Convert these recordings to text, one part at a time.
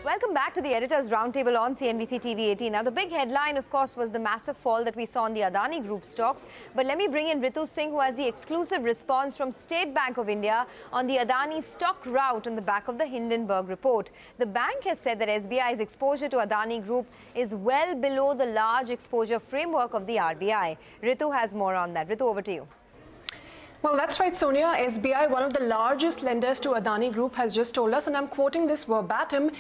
Welcome back to the Editors Roundtable on CNBC TV 18. Now, the big headline, of course, was the massive fall that we saw on the Adani Group stocks. But let me bring in Ritu Singh, who has the exclusive response from State Bank of India on the Adani stock rout on the back of the Hindenburg report. The bank has said that SBI's exposure to Adani Group is well below the large exposure framework of the RBI. Ritu has more on that. Ritu, over to you. Well, that's right, Sonia. SBI, one of the largest lenders to Adani Group, has just told us, and I'm quoting this verbatim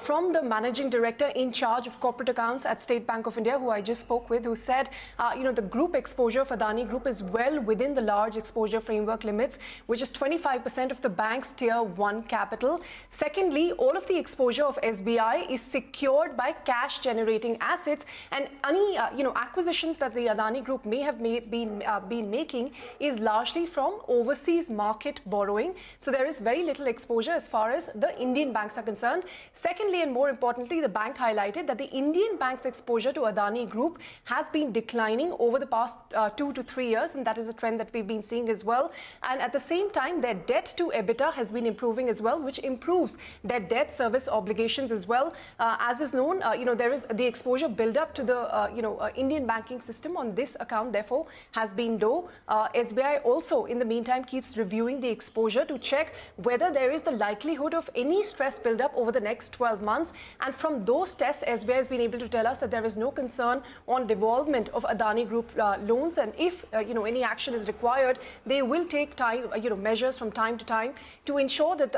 from the managing director in charge of corporate accounts at State Bank of India, who I just spoke with, who said, the group exposure of Adani Group is well within the large exposure framework limits, which is 25% of the bank's Tier 1 capital. Secondly, all of the exposure of SBI is secured by cash-generating assets, and any acquisitions that the Adani Group may have been making is largely from overseas market borrowing. So there is very little exposure as far as the Indian banks are concerned. Secondly, and more importantly, the bank highlighted that the Indian bank's exposure to Adani Group has been declining over the past 2 to 3 years, and that is a trend that we've been seeing as well. And at the same time, their debt to EBITDA has been improving as well, which improves their debt service obligations as well. As is known, there is the exposure build up to the Indian banking system on this account, therefore, has been low. SBI also in the meantime keeps reviewing the exposure to check whether there is the likelihood of any stress build-up over the next 12 months. And from those tests, SBI has been able to tell us that there is no concern on devolvement of Adani Group loans. And if any action is required, they will take time, measures from time to time to ensure that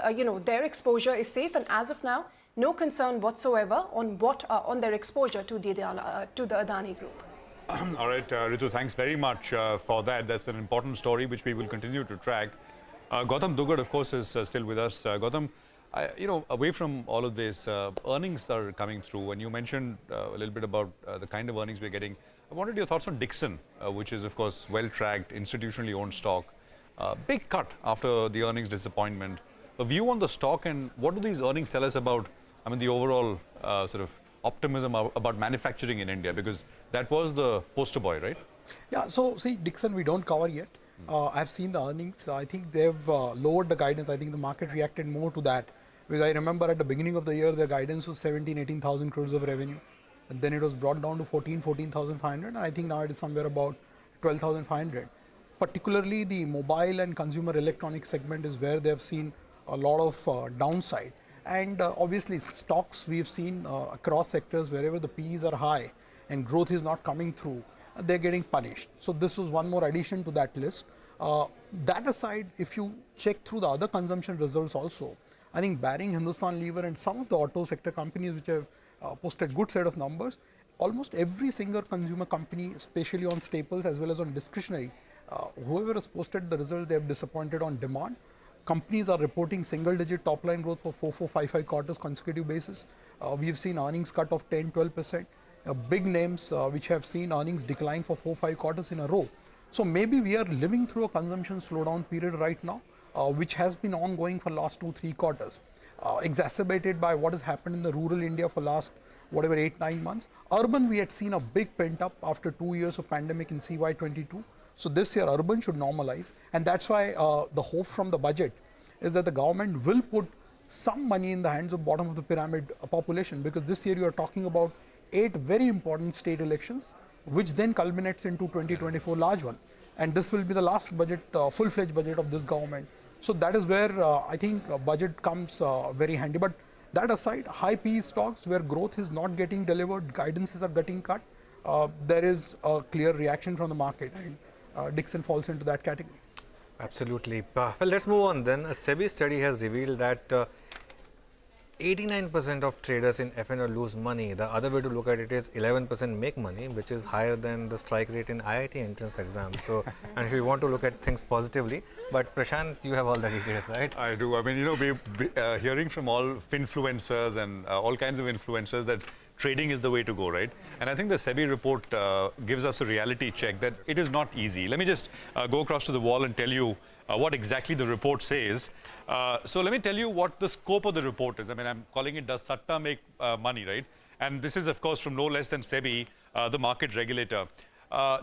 their exposure is safe. And as of now, no concern whatsoever on their exposure to the Adani Group. All right, Ritu, thanks very much for that. That's an important story which we will continue to track. Gautam Duggad, of course, is still with us. Gautam, away from all of this, earnings are coming through, and you mentioned a little bit about the kind of earnings we're getting. I wanted your thoughts on Dixon, which is, of course, well-tracked, institutionally owned stock. Big cut after the earnings disappointment. A view on the stock, and what do these earnings tell us about, the overall sort of optimism about manufacturing in India, because that was the poster boy, right? Yeah, so see, Dixon we don't cover yet. I've seen the earnings. I think they've lowered the guidance. I think the market reacted more to that, because I remember at the beginning of the year, their guidance was 18,000 crores of revenue. And then it was brought down to 14,500. And I think now it is somewhere about 12,500. Particularly the mobile and consumer electronics segment is where they've seen a lot of downside. And obviously stocks we've seen across sectors, wherever the PEs are high and growth is not coming through, they're getting punished. So this was one more addition to that list. That aside, if you check through the other consumption results also, I think barring Hindustan Lever and some of the auto sector companies which have posted good set of numbers, almost every single consumer company, especially on staples as well as on discretionary, whoever has posted the result, they have disappointed on demand. Companies are reporting single-digit top-line growth for 4, 5 quarters consecutive basis. We've seen earnings cut of 10, 12%. Big names which have seen earnings decline for 4, 5 quarters in a row. So maybe we are living through a consumption slowdown period right now, which has been ongoing for last 2, 3 quarters, exacerbated by what has happened in the rural India for last, 8, 9 months. Urban, we had seen a big pent-up after 2 years of pandemic in CY22. So this year, urban should normalize, and that's why the hope from the budget is that the government will put some money in the hands of bottom of the pyramid population, because this year you are talking about 8 very important state elections, which then culminates into 2024 large one. And this will be the last budget, full-fledged budget of this government. So that is where I think budget comes very handy. But that aside, high PE stocks where growth is not getting delivered, guidances are getting cut, there is a clear reaction from the market. And Dixon falls into that category. Absolutely. Well, let's move on then. A SEBI study has revealed that 89% of traders in F&O lose money. The other way to look at it is 11% make money, which is higher than the strike rate in IIT entrance exams. So, and if you want to look at things positively, but Prashant, you have all the details, right? I do. We're hearing from all finfluencers and all kinds of influencers that trading is the way to go, right? And I think the SEBI report gives us a reality check that it is not easy. Let me just go across to the wall and tell you what exactly the report says. So let me tell you what the scope of the report is. I'm calling it Does Satta Make Money, right? And this is, of course, from no less than SEBI, the market regulator.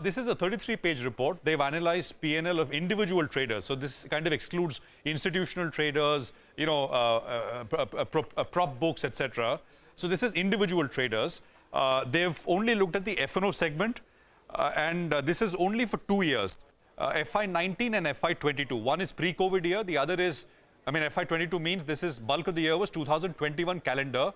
This is a 33-page report. They've analyzed P&L of individual traders. So this kind of excludes institutional traders, you know, prop books, etc. So this is individual traders. They've only looked at the F&O segment, and this is only for 2 years, FY19 and FY22. One is pre-COVID year, the other is, I mean, FY22 means this is bulk of the year was 2021 calendar.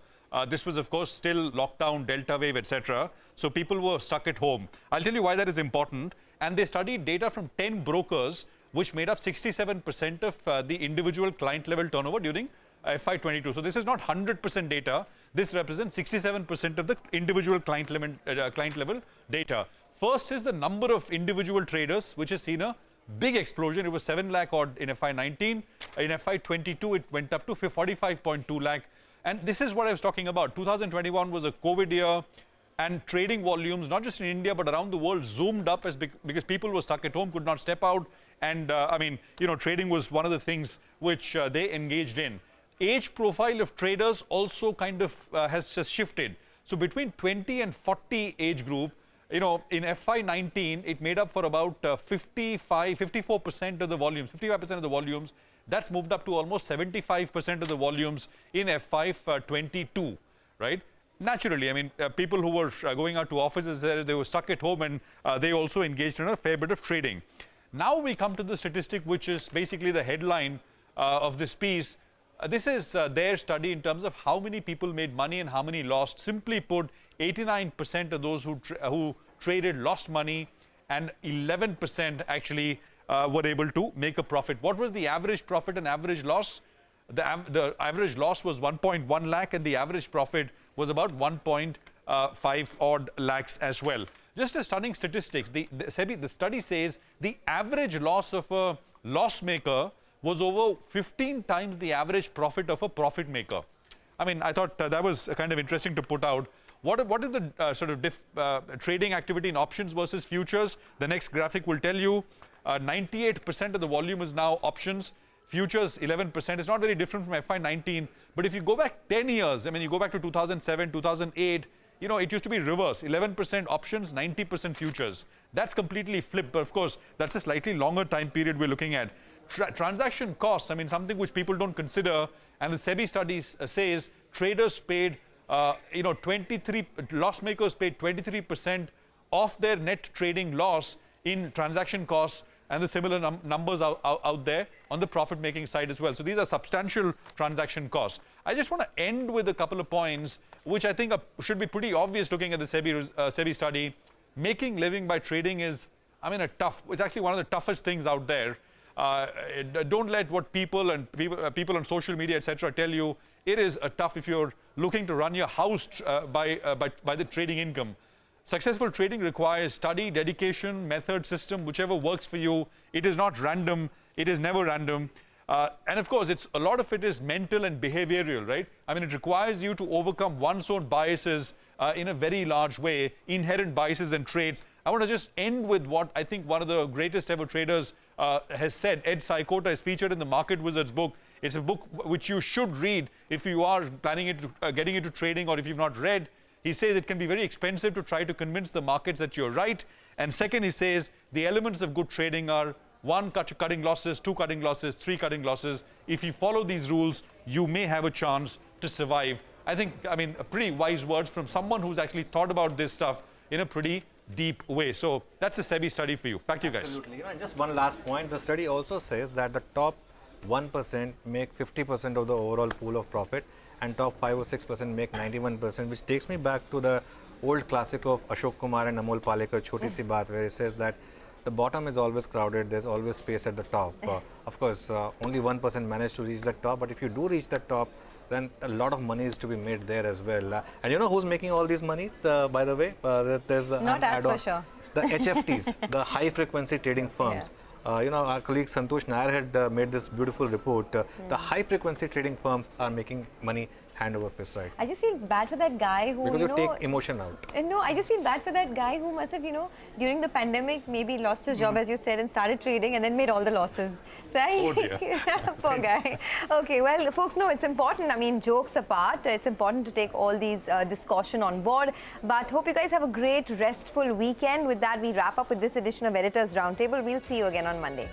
This was, of course, still lockdown, Delta wave, etc. So people were stuck at home. I'll tell you why that is important. And they studied data from 10 brokers, which made up 67% of the individual client level turnover during FY22. So this is not 100% data. This represents 67% of the individual client level data. First is the number of individual traders, which has seen a big explosion. It was 7 lakh odd in FY19. In FY22, it went up to 45.2 lakh. And this is what I was talking about. 2021 was a COVID year, and trading volumes, not just in India, but around the world, zoomed up because people were stuck at home, could not step out. And I mean, you know, trading was one of the things which they engaged in. Age profile of traders also kind of has shifted. So between 20 and 40 age group, you know, in FY19, it made up for about 54% of the volumes, 55% of the volumes. That's moved up to almost 75% of the volumes in FY22, right? Naturally, I mean, people who were going out to offices, they were stuck at home, and they also engaged in a fair bit of trading. Now we come to the statistic, which is basically the headline of this piece. This is their study in terms of how many people made money and how many lost. Simply put, 89% of those who traded lost money, and 11% actually were able to make a profit. What was the average profit and average loss? The average loss was 1.1 lakh, and the average profit was about 1.5 odd lakhs as well. Just a stunning statistics. The study says the average loss of a loss maker was over 15 times the average profit of a profit maker. I mean, I thought that was kind of interesting to put out. What is the sort of trading activity in options versus futures? The next graphic will tell you 98% of the volume is now options. Futures 11%. It's not very different from FY19. But if you go back 10 years, I mean, you go back to 2007, 2008, you know, it used to be reverse. 11% options, 90% futures. That's completely flipped. But of course, that's a slightly longer time period we're looking at. Transaction costs, I mean, something which people don't consider. And the SEBI studies says traders paid, you know, loss makers paid 23% of their net trading loss in transaction costs, and the similar numbers out there on the profit-making side as well. So these are substantial transaction costs. I just want to end with a couple of points, which I think should be pretty obvious looking at the SEBI study. Making living by trading is, I mean, it's actually one of the toughest things out there. Don't let what people on social media, etc., tell you. It is tough if you're looking to run your house by the trading income. Successful trading requires study, dedication, method, system, whichever works for you. It is not random. It is never random. And of course, a lot of it is mental and behavioral, right? I mean, it requires you to overcome one's own biases in a very large way, inherent biases and traits. I want to just end with what I think one of the greatest ever traders has said. Ed Sykota is featured in the Market Wizards book. It's a book which you should read if you are planning getting into trading, or if you've not read. He says it can be very expensive to try to convince the markets that you're right. And second, he says the elements of good trading are 1, cutting losses, 2, cutting losses, 3, cutting losses. If you follow these rules, you may have a chance to survive. I think, I mean, pretty wise words from someone who's actually thought about this stuff in a pretty deep way. So that's a SEBI study for you. Back to you guys. Absolutely. You know, and just one last point. The study also says that the top 1% make 50% of the overall pool of profit, and top 5 or 6% make 91%, which takes me back to the old classic of Ashok Kumar and Amol Palekar, Choti Si Baat, where it says that the bottom is always crowded, there's always space at the top. Of course, only 1% managed to reach the top, but if you do reach the top, then a lot of money is to be made there as well. And you know who's making all these monies, by the way? There's not as for sure. The HFTs, the high frequency trading firms. Yeah. You know, our colleague Santosh Nair had made this beautiful report. The high frequency trading firms are making money hand over fist right I just feel bad for that guy who, because you you know, take emotion out. no, I just feel bad for that guy who must have, you know, during the pandemic, maybe lost his job, as you said, and started trading and then made all the losses. So Oh dear. poor guy. Okay, well, folks, no, it's important. I mean, jokes apart, it's important to take all these this caution on board. But hope you guys have a great, restful weekend. With that, we wrap up with this edition of Editors Roundtable. We'll see you again on Monday.